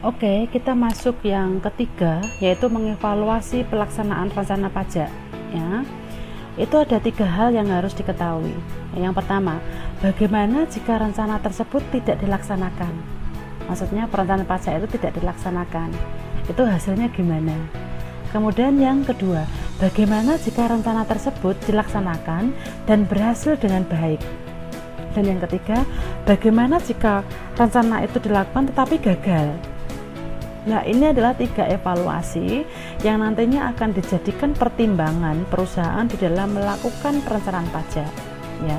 Oke, kita masuk yang ketiga, yaitu mengevaluasi pelaksanaan rencana pajak. Ya, itu ada 3 hal yang harus diketahui. Yang pertama, bagaimana jika rencana tersebut tidak dilaksanakan? Maksudnya perencanaan pajak itu tidak dilaksanakan, itu hasilnya gimana? Kemudian yang kedua, bagaimana jika rencana tersebut dilaksanakan dan berhasil dengan baik? Dan yang ketiga, bagaimana jika rencana itu dilakukan tetapi gagal? Nah, ini adalah 3 evaluasi yang nantinya akan dijadikan pertimbangan perusahaan di dalam melakukan perencanaan pajak. Ya,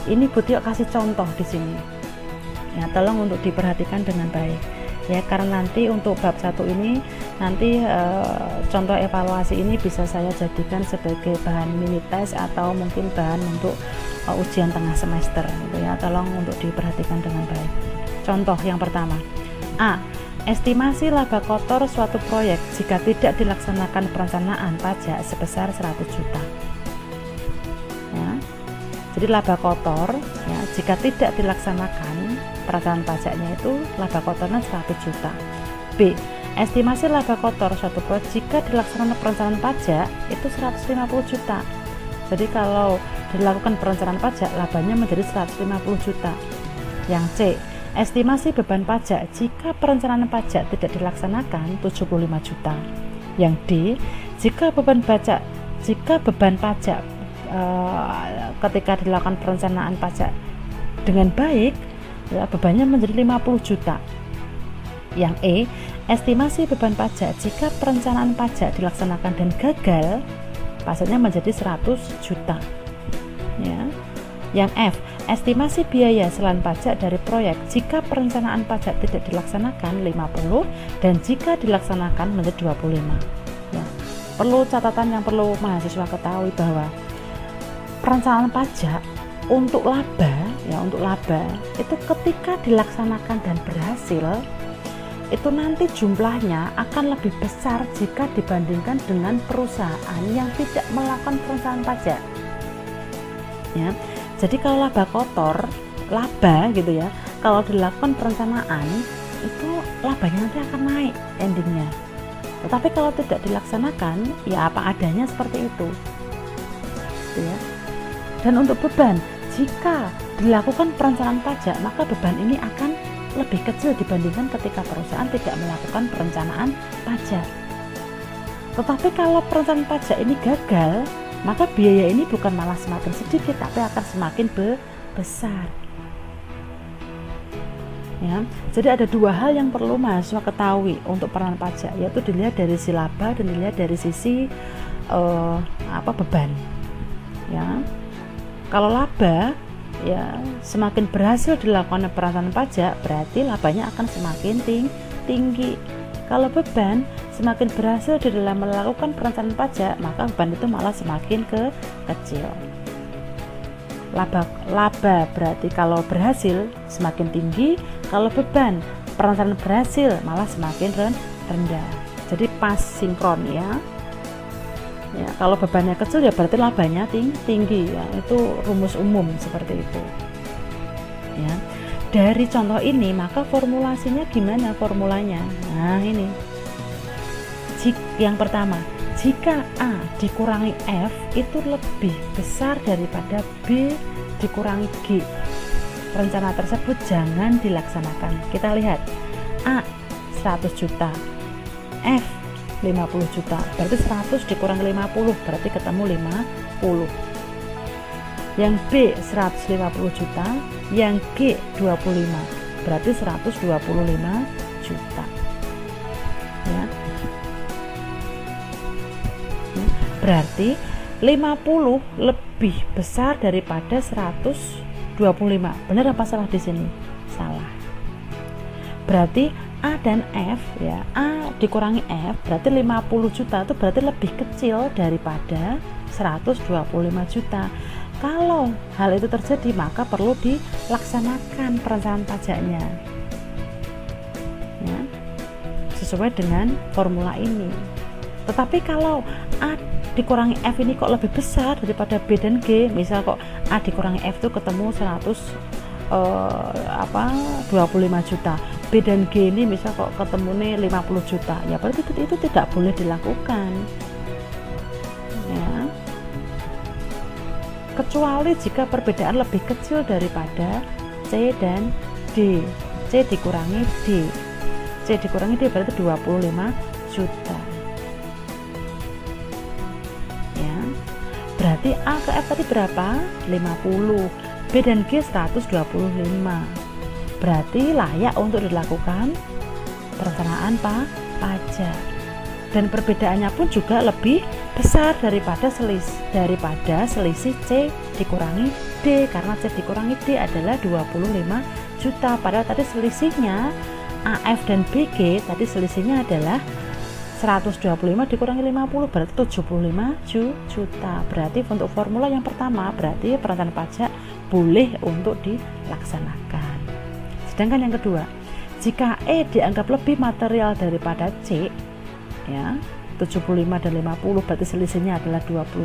ini Bu Tio kasih contoh di sini. Ya, tolong untuk diperhatikan dengan baik. Ya, karena nanti untuk bab 1 ini nanti contoh evaluasi ini bisa saya jadikan sebagai bahan mini tes atau mungkin bahan untuk ujian tengah semester. Gitu ya, tolong untuk diperhatikan dengan baik. Contoh yang pertama, A. Estimasi laba kotor suatu proyek jika tidak dilaksanakan perencanaan pajak sebesar 100 juta. Ya. Jadi laba kotor ya, jika tidak dilaksanakan perencanaan pajaknya itu laba kotornya 100 juta. B. Estimasi laba kotor suatu proyek jika dilaksanakan perencanaan pajak itu 150 juta. Jadi kalau dilakukan perencanaan pajak labanya menjadi 150 juta. Yang C. Estimasi beban pajak jika perencanaan pajak tidak dilaksanakan 75 juta. Yang D, jika beban pajak ketika dilakukan perencanaan pajak dengan baik, ya, bebannya menjadi 50 juta. Yang E, estimasi beban pajak jika perencanaan pajak dilaksanakan dan gagal, pajaknya menjadi 100 juta. Ya. Yang F, estimasi biaya selain pajak dari proyek jika perencanaan pajak tidak dilaksanakan 50 dan jika dilaksanakan menjadi 25. Ya. Perlu catatan yang perlu mahasiswa ketahui bahwa perencanaan pajak untuk laba itu ketika dilaksanakan dan berhasil itu nanti jumlahnya akan lebih besar jika dibandingkan dengan perusahaan yang tidak melakukan perencanaan pajak. Ya. Jadi kalau laba kotor, gitu ya, kalau dilakukan perencanaan itu labanya nanti akan naik endingnya. Tetapi kalau tidak dilaksanakan, ya apa adanya seperti itu. Ya. Dan untuk beban, jika dilakukan perencanaan pajak, maka beban ini akan lebih kecil dibandingkan ketika perusahaan tidak melakukan perencanaan pajak. Tetapi kalau perencanaan pajak ini gagal, maka biaya ini bukan malah semakin sedikit, tapi akan semakin besar. Ya, jadi ada 2 hal yang perlu mahasiswa ketahui untuk perencanaan pajak, yaitu dilihat dari sisi laba dan dilihat dari sisi beban. Ya, kalau laba, ya semakin berhasil dilakukan perencanaan pajak, berarti labanya akan semakin tinggi. Kalau beban, semakin berhasil di dalam melakukan perencanaan pajak, maka beban itu malah semakin kecil. Laba berarti kalau berhasil semakin tinggi, kalau beban perencanaan berhasil malah semakin rendah. Jadi pas sinkron ya. Ya, kalau bebannya kecil ya berarti labanya tinggi ya. Itu rumus umum seperti itu. Ya. Dari contoh ini maka formulasinya gimana formulanya? Nah, ini. Yang pertama, jika A dikurangi F itu lebih besar daripada B dikurangi G, rencana tersebut jangan dilaksanakan. Kita lihat, A 100 juta, F 50 juta, berarti 100 dikurangi 50 berarti ketemu 50. Yang B 150 juta, yang G 25, berarti 125 juta. Ya. Berarti 50 lebih besar daripada 125. Benar apa salah di sini? Salah. Berarti A dan F ya, A dikurangi F berarti 50 juta itu berarti lebih kecil daripada 125 juta. Kalau hal itu terjadi maka perlu dilaksanakan perencanaan pajaknya ya, sesuai dengan formula ini. Tetapi kalau A dikurangi F ini kok lebih besar daripada B dan G, misal kok A dikurangi F itu ketemu 25 juta, B dan G ini misal kok ketemu nih 50 juta, ya berarti itu tidak boleh dilakukan ya, kecuali jika perbedaan lebih kecil daripada C dan D. C dikurangi D, C dikurangi D berarti 25 juta ya. Berarti A ke F tadi berapa? 50. B dan G 125. Berarti layak untuk dilakukan perencanaan pajak. Dan perbedaannya pun juga lebih besar daripada selisih C dikurangi D, karena C dikurangi D adalah 25 juta. Padahal tadi selisihnya AF dan BG tadi selisihnya adalah 125 dikurangi 50 berarti 75 juta. Berarti untuk formula yang pertama berarti perencanaan pajak boleh untuk dilaksanakan. Sedangkan yang kedua, jika E dianggap lebih material daripada C ya, 75 dan 50 berarti selisihnya adalah 25.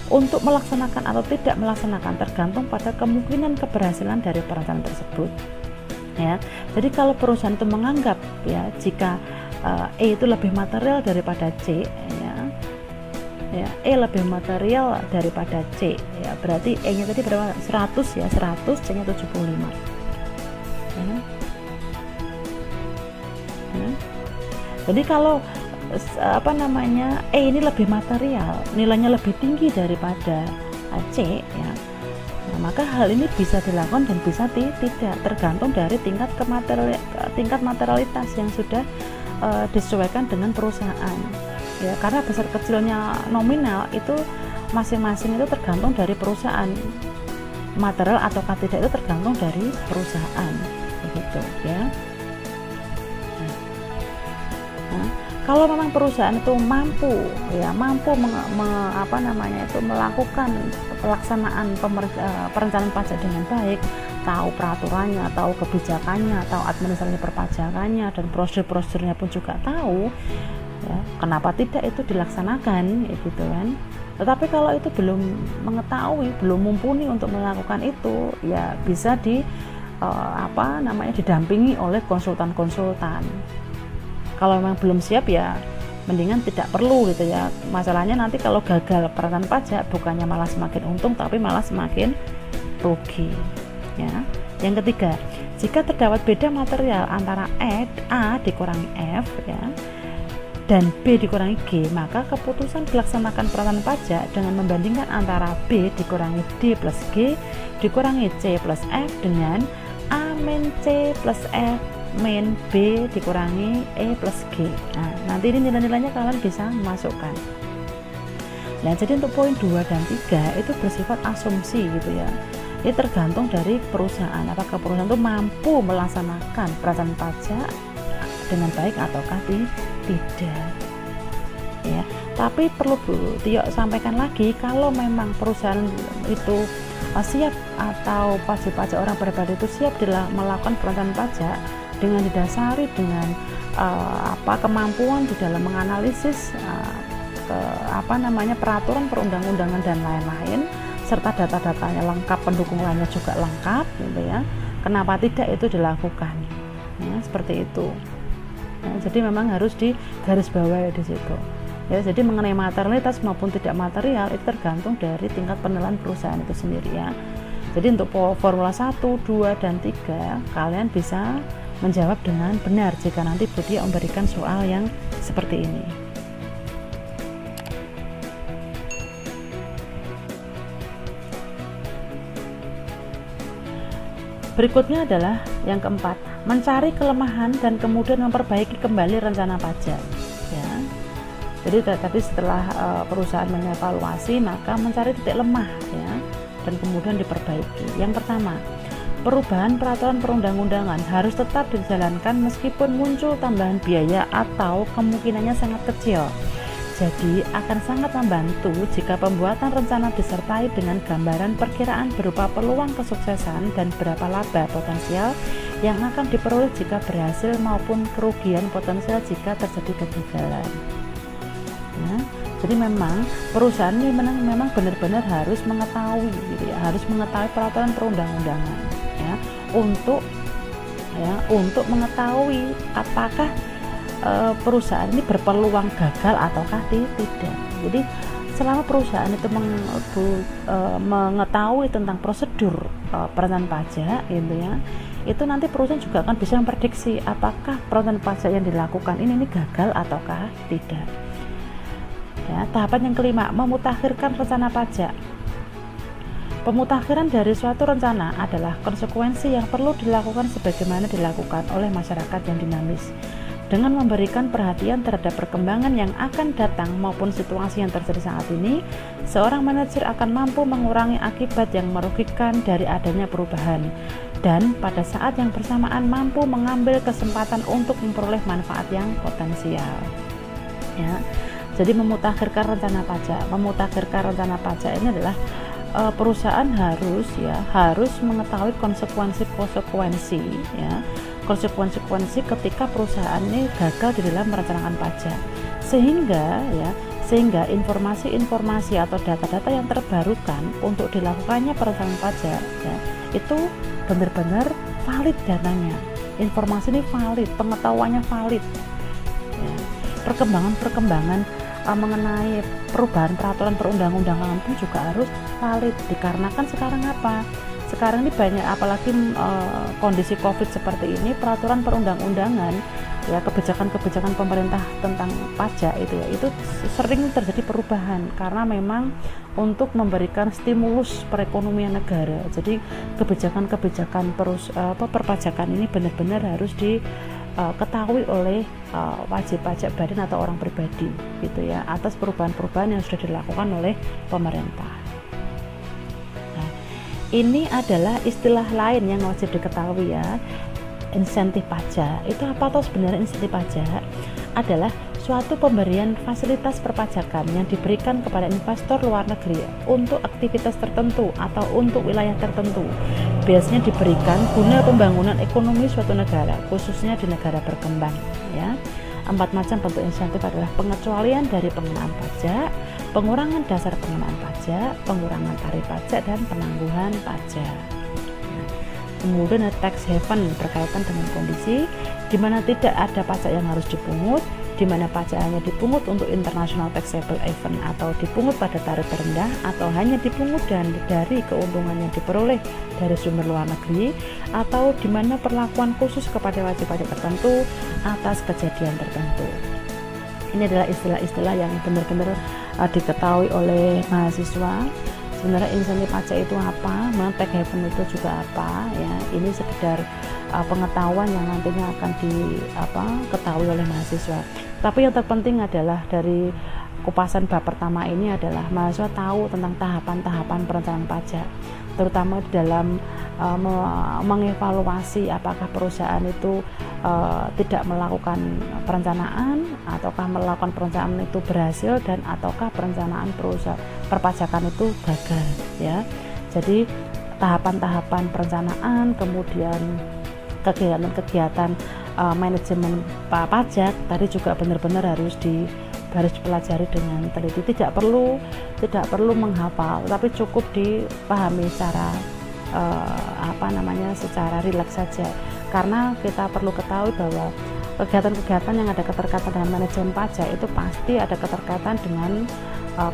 Untuk melaksanakan atau tidak melaksanakan tergantung pada kemungkinan keberhasilan dari perencanaan tersebut ya. Jadi kalau perusahaan itu menganggap ya jika E itu lebih material daripada C ya, E lebih material daripada C ya, berarti E nya tadi berapa? 100 ya, 100, C nya 75 ya. Ya. Jadi kalau E ini lebih material, nilainya lebih tinggi daripada C ya, nah, maka hal ini bisa dilakukan dan bisa tidak, tergantung dari tingkat materialitas yang sudah disesuaikan dengan perusahaan ya, karena besar kecilnya nominal itu masing-masing itu tergantung dari perusahaan, material atau tidak itu tergantung dari perusahaan begitu ya. Kalau memang perusahaan itu mampu melakukan pelaksanaan perencanaan pajak dengan baik, tahu peraturannya, tahu kebijakannya, tahu administrasi perpajakannya, dan prosedur-prosedurnya pun juga tahu ya, kenapa tidak itu dilaksanakan gitu kan. Tetapi kalau itu belum mengetahui, belum mumpuni untuk melakukan itu, ya bisa didampingi oleh konsultan-konsultan. Kalau memang belum siap ya mendingan tidak perlu gitu ya. Masalahnya nanti kalau gagal perencanaan pajak bukannya malah semakin untung tapi malah semakin rugi ya. Yang ketiga, jika terdapat beda material antara A dikurangi F ya dan B dikurangi G, maka keputusan dilaksanakan perencanaan pajak dengan membandingkan antara B dikurangi D plus G dikurangi C plus F dengan A min C plus F min B dikurangi E plus G. Nah, nanti ini nilai-nilainya kalian bisa masukkan. Nah, jadi untuk poin 2 dan 3 itu bersifat asumsi gitu ya. Ini tergantung dari perusahaan, apakah perusahaan itu mampu melaksanakan perencanaan pajak dengan baik ataukah tidak. Ya, tapi perlu Tio sampaikan lagi, kalau memang perusahaan itu siap atau wajib pajak orang pribadi itu siap melakukan perencanaan pajak dengan didasari dengan kemampuan di dalam menganalisis peraturan perundang-undangan dan lain-lain, serta data-datanya lengkap, pendukung lainnya juga lengkap gitu ya, kenapa tidak itu dilakukan ya, seperti itu ya. Jadi memang harus digarisbawahi di situ ya. Jadi mengenai materialitas maupun tidak material itu tergantung dari tingkat penilaian perusahaan itu sendiri ya. Jadi untuk formula 1, 2, dan 3 kalian bisa menjawab dengan benar jika nanti Bu Tia memberikan soal yang seperti ini. Berikutnya adalah yang keempat, mencari kelemahan dan kemudian memperbaiki kembali rencana pajak ya. Jadi tadi setelah perusahaan mengevaluasi, maka mencari titik lemah ya dan kemudian diperbaiki. Yang pertama, perubahan peraturan perundang-undangan harus tetap dijalankan meskipun muncul tambahan biaya atau kemungkinannya sangat kecil. Jadi akan sangat membantu jika pembuatan rencana disertai dengan gambaran perkiraan berupa peluang kesuksesan dan berapa laba potensial yang akan diperoleh jika berhasil maupun kerugian potensial jika terjadi kegagalan. Nah, jadi memang perusahaan ini memang benar-benar harus mengetahui gitu ya, harus mengetahui peraturan perundang-undangan ya, untuk ya untuk mengetahui apakah perusahaan ini berpeluang gagal ataukah tidak. Jadi selama perusahaan itu mengetahui tentang prosedur perencanaan pajak gitu ya, itu nanti perusahaan juga akan bisa memprediksi apakah perencanaan pajak yang dilakukan ini gagal ataukah tidak. Ya, tahapan yang kelima, memutakhirkan rencana pajak. Pemutakhiran dari suatu rencana adalah konsekuensi yang perlu dilakukan sebagaimana dilakukan oleh masyarakat yang dinamis. Dengan memberikan perhatian terhadap perkembangan yang akan datang maupun situasi yang terjadi saat ini, seorang manajer akan mampu mengurangi akibat yang merugikan dari adanya perubahan dan pada saat yang bersamaan mampu mengambil kesempatan untuk memperoleh manfaat yang potensial. Ya. Jadi memutakhirkan rencana pajak ini adalah perusahaan harus mengetahui konsekuensi ketika perusahaan ini gagal di dalam merencanakan pajak, sehingga informasi-informasi atau data-data yang terbarukan untuk dilakukannya perencanaan pajak ya, itu benar-benar valid datanya, informasi ini valid, pengetahuannya valid ya. Perkembangan mengenai perubahan peraturan perundang-undangan pun juga harus valid, dikarenakan sekarang ini banyak, apalagi kondisi COVID seperti ini, peraturan perundang-undangan ya, kebijakan pemerintah tentang pajak itu sering terjadi perubahan karena memang untuk memberikan stimulus perekonomian negara. Jadi kebijakan perpajakan ini benar-benar harus diketahui oleh wajib pajak badan atau orang pribadi gitu ya, atas perubahan-perubahan yang sudah dilakukan oleh pemerintah. Nah, ini adalah istilah lain yang wajib diketahui ya. Insentif pajak itu apa toh sebenarnya? Insentif pajak adalah suatu pemberian fasilitas perpajakan yang diberikan kepada investor luar negeri untuk aktivitas tertentu atau untuk wilayah tertentu. Biasanya diberikan guna pembangunan ekonomi suatu negara, khususnya di negara berkembang ya. 4 macam bentuk insentif adalah pengecualian dari pengenaan pajak, pengurangan dasar pengenaan pajak, pengurangan tarif pajak, dan penangguhan pajak. Kemudian ada tax haven berkaitan dengan kondisi di mana tidak ada pajak yang harus dipungut, di mana pajak hanya dipungut untuk international taxable event atau dipungut pada tarif terendah atau hanya dipungut dari keuntungan yang diperoleh dari sumber luar negeri, atau di mana perlakuan khusus kepada wajib pajak tertentu atas kejadian tertentu. Ini adalah istilah-istilah yang benar-benar diketahui oleh mahasiswa. Sebenarnya insentif pajak itu apa, tax haven itu juga apa ya. Ini sekedar pengetahuan yang nantinya akan diketahui oleh mahasiswa. Tapi yang terpenting adalah dari kupasan bab pertama ini adalah mahasiswa tahu tentang tahapan-tahapan perencanaan pajak, terutama dalam mengevaluasi apakah perusahaan itu tidak melakukan perencanaan ataukah melakukan perencanaan itu berhasil dan ataukah perencanaan perpajakan itu gagal ya. Jadi tahapan-tahapan perencanaan, kemudian kegiatan-kegiatan manajemen pajak tadi juga benar-benar harus dipelajari dengan teliti. Tidak perlu menghafal, tapi cukup dipahami secara secara rileks saja, karena kita perlu ketahui bahwa kegiatan-kegiatan yang ada keterkaitan dengan manajemen pajak itu pasti ada keterkaitan dengan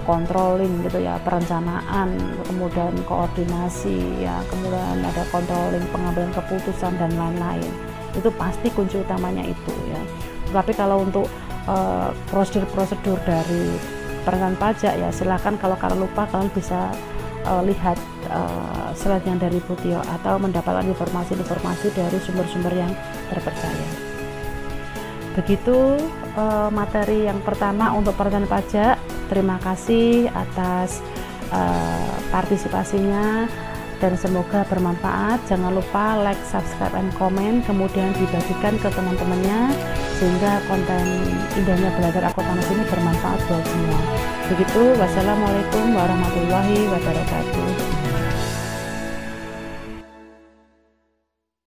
controlling gitu ya, perencanaan, kemudian koordinasi ya, kemudian ada controlling, pengambilan keputusan dan lain-lain. Itu pasti kunci utamanya itu ya. Tapi kalau untuk prosedur dari perencanaan pajak ya, silakan kalau kalian lupa kalian bisa lihat slide yang dari Bu Tio atau mendapatkan informasi-informasi dari sumber-sumber yang terpercaya. Begitu materi yang pertama untuk perencanaan pajak. Terima kasih atas partisipasinya dan semoga bermanfaat. Jangan lupa like, subscribe, and comment, kemudian dibagikan ke teman-temannya sehingga konten indahnya belajar akuntansi ini bermanfaat buat semua. Begitu, wassalamualaikum warahmatullahi wabarakatuh.